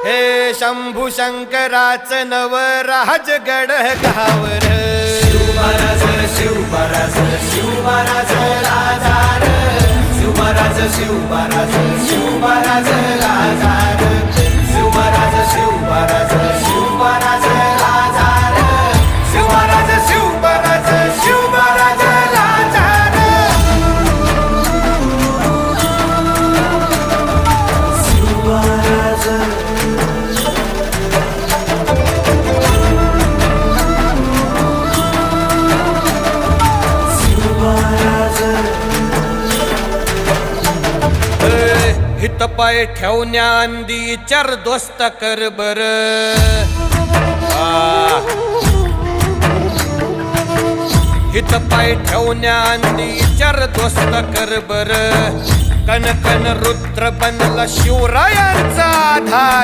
हे शंभू शंकराचं नवराज गड गावर शिवमहाराज शिवमहाराज शिवमहाराज राजार शिवमहाराज शिवमहाराज शिवमहाराज राजार शिवमहाराज शिवमहाराज शिवमहाराज राजार शिवमहाराज शिवमहाराज शिवमहाराज राजार शिवमहाराज हित पाय ठेवण्या अंदी चर दोस्त कर बर हित पाय ठेवण्या अंदी चर दोस्त कर बर कन कन रुद्र बनला शिवरायांचा आधार